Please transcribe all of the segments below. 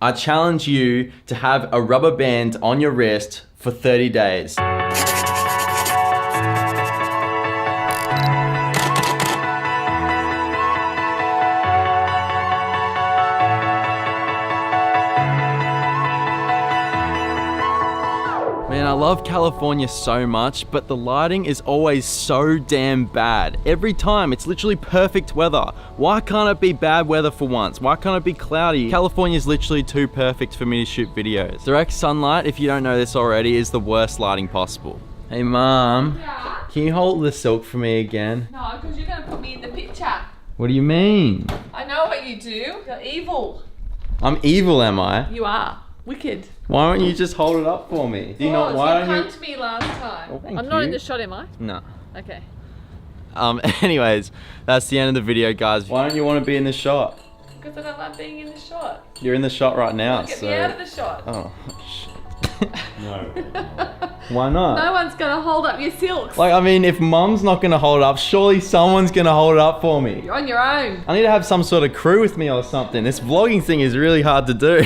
I challenge you to have a rubber band on your wrist for 30 days. Man, I love California so much, but the lighting is always so damn bad. Every time, it's literally perfect weather. Why can't it be bad weather for once? Why can't it be cloudy? California is literally too perfect for me to shoot videos. Direct sunlight, if you don't know this already, is the worst lighting possible. Hey Mom, Yeah? can you hold the silk for me again? No, because you're going to put me in the picture. What do you mean? I know what you do. You're evil. I'm evil, am I? You are. Wicked. Why don't you just hold it up for me? Do you not? Why you don't you? punched me last time. Oh, thank I'm not you. in the shot, am I? No. Okay. Anyways, that's the end of the video, guys. Why don't you want to be in the shot? Because I don't like being in the shot. You're in the shot right now, Get so. me out of the shot. Oh, shit. No. Why not? No one's going to hold up your silks. Like, I mean, if Mum's not gonna hold it up, surely someone's gonna hold it up for me. You're on your own. I need to have some sort of crew with me or something. This vlogging thing is really hard to do.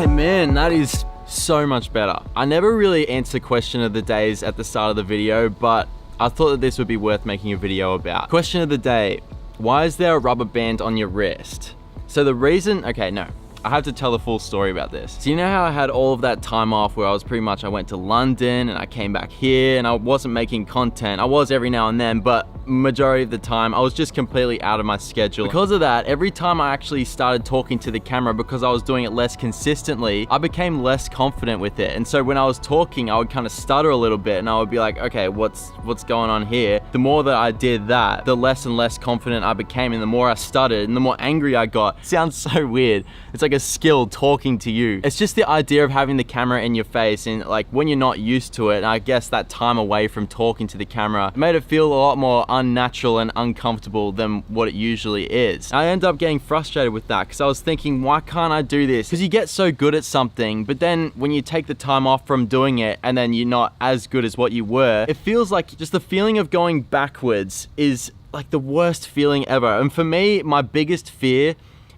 Man, that is so much better. I never really answer question of the days at the start of the video, but I thought that this would be worth making a video about. Question of the day, why is there a rubber band on your wrist? So the reason, okay, no. I have to tell the full story about this. So you know how I had all of that time off where I went to London and I came back here and I wasn't making content. I was every now and then, but majority of the time I was just completely out of my schedule. Because of that, every time I actually started talking to the camera, because I was doing it less consistently, I became less confident with it. And so when I was talking, I would kind of stutter a little bit and I would be like, okay, what's going on here? The more that I did that, the less and less confident I became, and the more I stuttered and the more angry I got. It sounds so weird. It's like a skill talking to you. It's just the idea of having the camera in your face, and like when you're not used to it, and I guess that time away from talking to the camera made it feel a lot more unnatural and uncomfortable than what it usually is. I ended up getting frustrated with that because I was thinking, why can't I do this? Because you get so good at something, but then when you take the time off from doing it and then you're not as good as what you were, it feels like just the feeling of going backwards is like the worst feeling ever. And for me, my biggest fear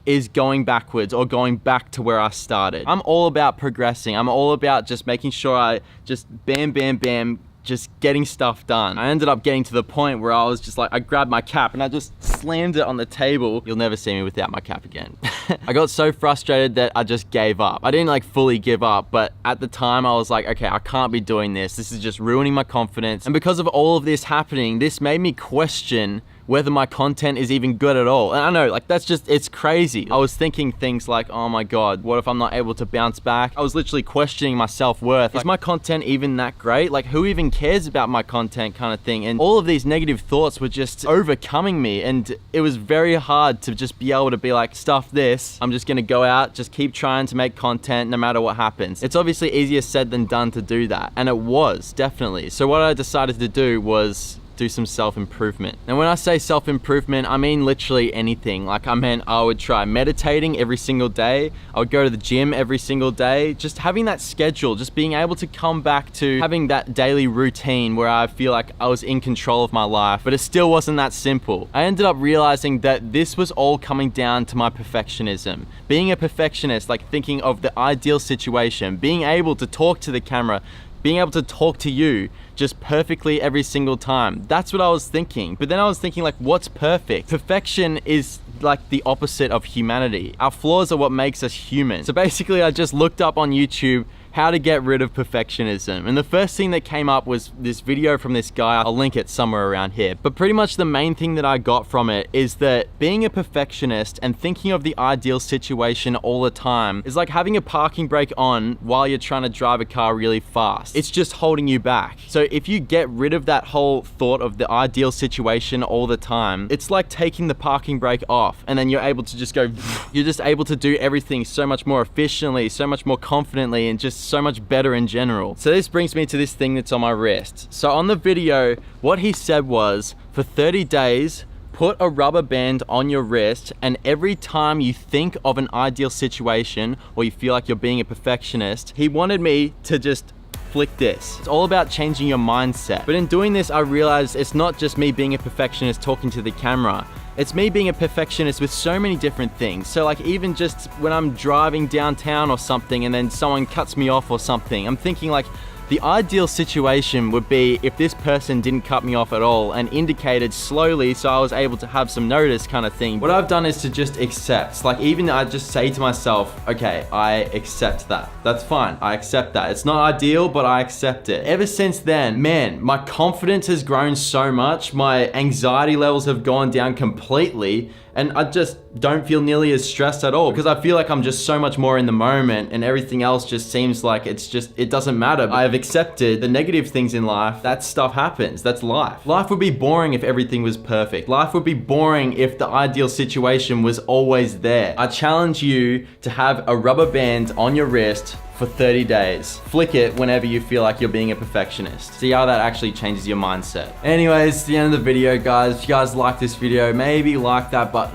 is going backwards or going back to where I started. I'm all about progressing. I'm all about just making sure I just bam, just getting stuff done. I ended up getting to the point where I was just like, I grabbed my cap and I just slammed it on the table. You'll never see me without my cap again. I got so frustrated that I just gave up. I didn't like fully give up, but at the time I was like, okay, I can't be doing this. This is just ruining my confidence. And because of all of this happening, this made me question whether my content is even good at all. And I know, like, it's crazy. I was thinking things like, oh my God, what if I'm not able to bounce back? I was literally questioning my self-worth. Is my content even that great? Like, who even cares about my content kind of thing? And all of these negative thoughts were just overcoming me. And it was very hard to just be able to be like, stuff this. I'm just gonna go out, just keep trying to make content no matter what happens. It's obviously easier said than done to do that. And it was, definitely. So what I decided to do was do some self-improvement. And when I say self-improvement, I mean literally anything. Like, I meant I would try meditating every single day. I would go to the gym every single day. Just having that schedule, just being able to come back to having that daily routine where I feel like I was in control of my life, but it still wasn't that simple. I ended up realizing that this was all coming down to my perfectionism. Being a perfectionist, like thinking of the ideal situation, being able to talk to the camera, being able to talk to you just perfectly every single time. That's what I was thinking. But then I was thinking, like, what's perfect? Perfection is like the opposite of humanity. Our flaws are what makes us human. So basically I just looked up on YouTube how to get rid of perfectionism. And the first thing that came up was this video from this guy. I'll link it somewhere around here. But pretty much the main thing that I got from it is that being a perfectionist and thinking of the ideal situation all the time is like having a parking brake on while you're trying to drive a car really fast. It's just holding you back. So if you get rid of that whole thought of the ideal situation all the time, it's like taking the parking brake off and then you're able to just go, you're just able to do everything so much more efficiently, so much more confidently, and just so much better in general. So this brings me to this thing that's on my wrist. So on the video, what he said was, for 30 days, put a rubber band on your wrist, and every time you think of an ideal situation or you feel like you're being a perfectionist, he wanted me to just flick this. It's all about changing your mindset. But in doing this, I realized it's not just me being a perfectionist talking to the camera. It's me being a perfectionist with so many different things. So like even just when I'm driving downtown or something and then someone cuts me off or something, I'm thinking like, the ideal situation would be if this person didn't cut me off at all and indicated slowly so I was able to have some notice kind of thing. What I've done is to just accept. Like even I just say to myself, okay, I accept that. That's fine, I accept that. It's not ideal, but I accept it. Ever since then, man, my confidence has grown so much. My anxiety levels have gone down completely. And I just don't feel nearly as stressed at all because I feel like I'm just so much more in the moment and everything else just seems like it doesn't matter. I have accepted the negative things in life. That stuff happens. That's life. Life would be boring if everything was perfect. Life would be boring if the ideal situation was always there. I challenge you to have a rubber band on your wrist for 30 days. Flick it whenever you feel like you're being a perfectionist. See how that actually changes your mindset. Anyways, it's the end of the video, guys. If you guys like this video, maybe like that button.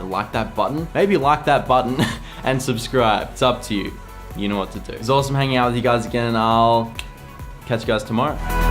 Maybe like that button and subscribe. It's up to you. You know what to do. It's awesome hanging out with you guys again, and I'll catch you guys tomorrow.